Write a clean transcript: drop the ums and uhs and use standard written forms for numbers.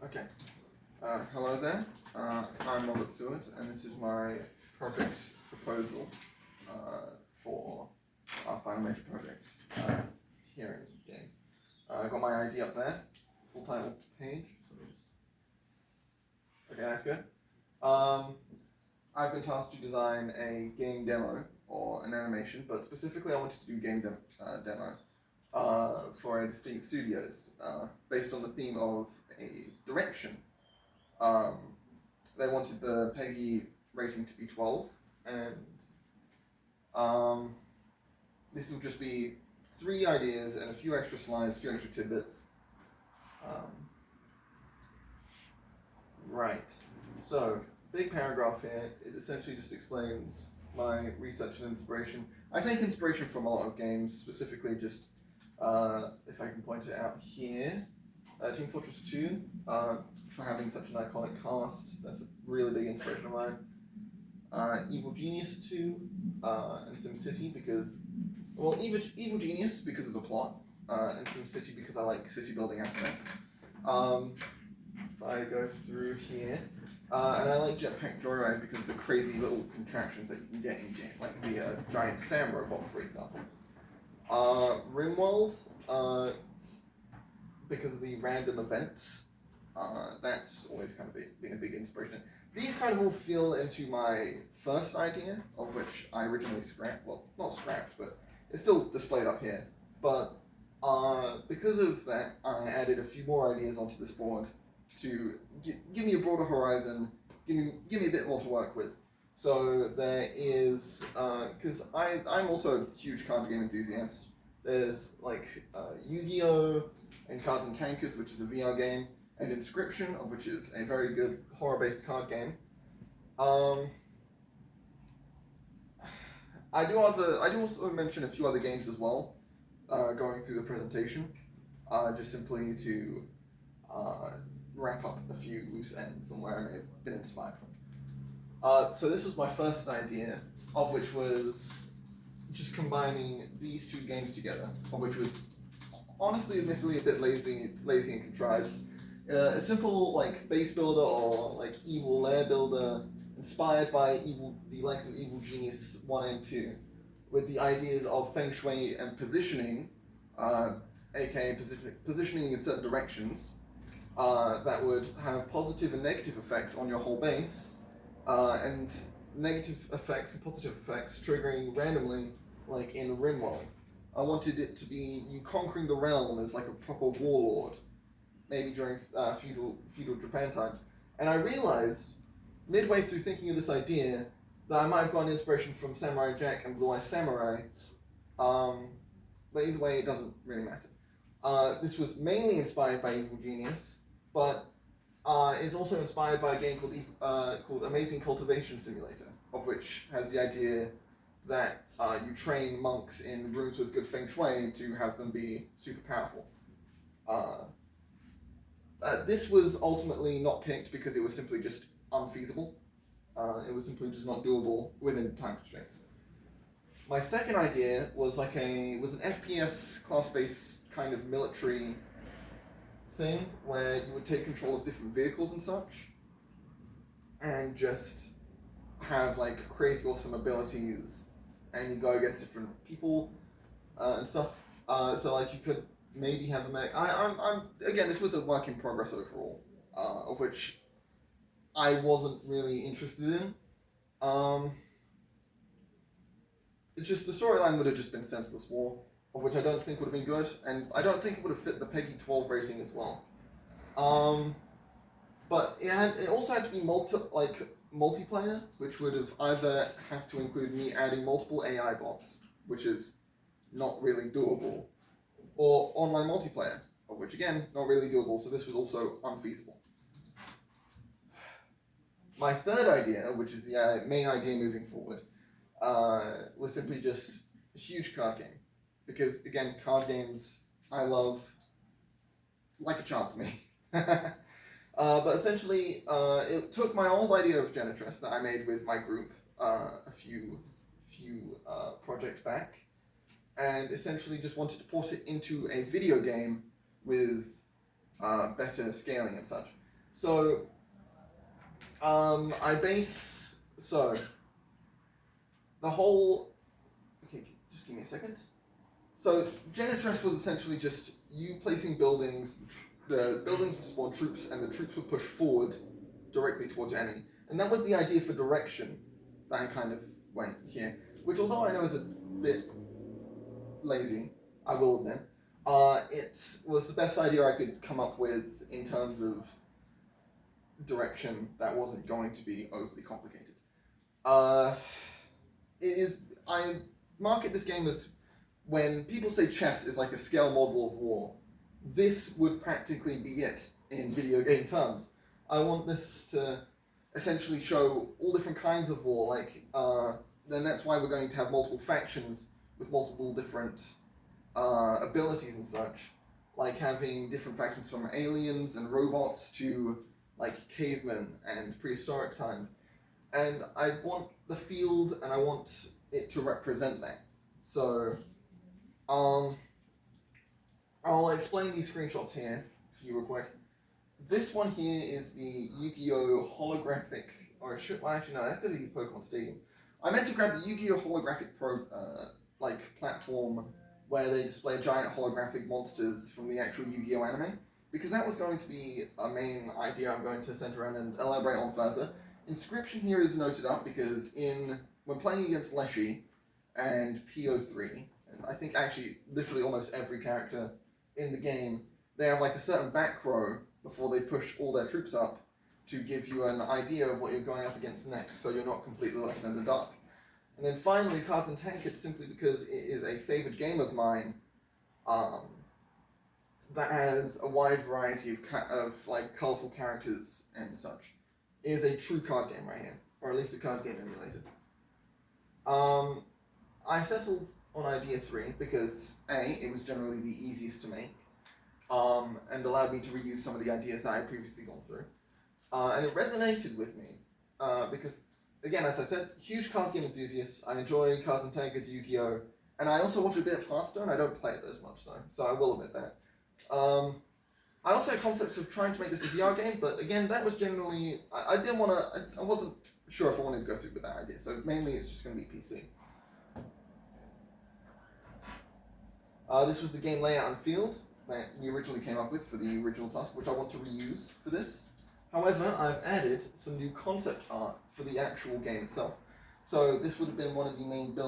Okay. Hello there. I'm Robert Seward, and this is my project proposal for our final major project here in game. I got my ID up there, full title page. Okay, that's good. I've been tasked to design a game demo or an animation, but specifically I wanted to do game demo for a distinct studios based on the theme of a direction. They wanted the PEGI rating to be 12, and this will just be 3 ideas and a few extra slides, a few extra tidbits. Right, so big paragraph here. It essentially just explains my research and inspiration. I take inspiration from a lot of games, specifically just, if I can point it out here, Team Fortress 2, for having such an iconic cast. That's a really big inspiration of mine. Evil Genius 2, and SimCity because, well, Evil Genius because of the plot, and SimCity because I like city building aspects. If I go through here, and I like Jetpack Joyride because of the crazy little contraptions that you can get in game, like the giant Sam robot, for example. Rimworld, because of the random events. That's always kind of been a big inspiration. These kind of all fill into my first idea, of which I originally scrapped. Well, not scrapped, but it's still displayed up here. But because of that, I added a few more ideas onto this board to give me a broader horizon, give me a bit more to work with. So there is, because I'm also a huge card game enthusiast. There's like Yu-Gi-Oh! And Cards and Tankers, which is a VR game, and Inscription, which is a very good horror-based card game. I do also mention a few other games as well, going through the presentation, just simply to wrap up a few loose ends on where I may have been inspired from. So this was my first idea, of which was just combining these 2 games together, of which was honestly, admittedly, a bit lazy and contrived. A simple like base builder or like evil lair builder, inspired by the likes of Evil Genius 1 and 2, with the ideas of feng shui and positioning, aka positioning in certain directions, that would have positive and negative effects on your whole base, and negative effects and positive effects triggering randomly, like in Rimworld. I wanted it to be you conquering the realm as like a proper warlord, maybe during feudal Japan times. And I realized, midway through thinking of this idea, that I might have gotten inspiration from Samurai Jack and Blue Eye Samurai, but either way, it doesn't really matter. This was mainly inspired by Evil Genius, but is also inspired by a game called Amazing Cultivation Simulator, of which has the idea that you train monks in rooms with good feng shui to have them be super powerful. This was ultimately not picked because it was simply just unfeasible. It was simply just not doable within time constraints. My second idea was an FPS class-based kind of military thing where you would take control of different vehicles and such, and just have like crazy awesome abilities, and you go against different people and stuff. So like you could maybe have a mech. Again, this was a work in progress overall, of which I wasn't really interested in. It's just the storyline would have just been senseless war, of which I don't think would have been good, and I don't think it would have fit the PEGI 12 rating as well. But it also had to be multiplayer, which would have either have to include me adding multiple AI bots, which is not really doable, or online multiplayer, of which again, not really doable, so this was also unfeasible. My third idea, which is the main idea moving forward, was simply just a huge card game. Because again, card games I love like a child to me. But essentially, it took my old idea of Genitress that I made with my group a few projects back, and essentially just wanted to port it into a video game with better scaling and such. So, I base, so, the whole, okay, just give me a second. So, Genitress was essentially just you placing buildings, the buildings would spawn troops, and the troops would push forward directly towards your enemy. And that was the idea for direction that I kind of went here, which although I know is a bit lazy, I will admit, it was the best idea I could come up with in terms of direction that wasn't going to be overly complicated. I market this game as, when people say chess is like a scale model of war, this would practically be it in video game terms. I want this to essentially show all different kinds of war, then that's why we're going to have multiple factions with multiple different abilities and such, like having different factions from aliens and robots to like cavemen and prehistoric times. And I want the field and I want it to represent that. So, I'll explain these screenshots here for you real quick. This one here is the Yu-Gi-Oh! Holographic, or should, well actually no, that could be Pokemon Stadium. I meant to grab the Yu-Gi-Oh! Holographic platform where they display giant holographic monsters from the actual Yu-Gi-Oh! Anime, because that was going to be a main idea I'm going to center around and elaborate on further. Inscription here is noted up because when playing against Leshy and pt1, and I think actually literally almost every character in the game, they have like a certain back row before they push all their troops up to give you an idea of what you're going up against next, so you're not completely left in the dark. And then finally, Cards and Tankards, simply because it is a favored game of mine that has a wide variety of like colorful characters and such. It is a true card game right here, or at least a card game emulator. I settled on idea 3 because A, it was generally the easiest to make, and allowed me to reuse some of the ideas that I had previously gone through. And it resonated with me, because, again, as I said, huge card game enthusiast. I enjoy Cards and Tankards, Yu-Gi-Oh! And I also watch a bit of Hearthstone. I don't play it as much, though, so I will admit that. I also had concepts of trying to make this a VR game, but again, that was generally, I didn't want to, I wasn't sure if I wanted to go through with that idea, so mainly it's just going to be PC. This was the game layout and field that we originally came up with for the original task, which I want to reuse for this. However, I've added some new concept art for the actual game itself. So this would have been one of the main buildings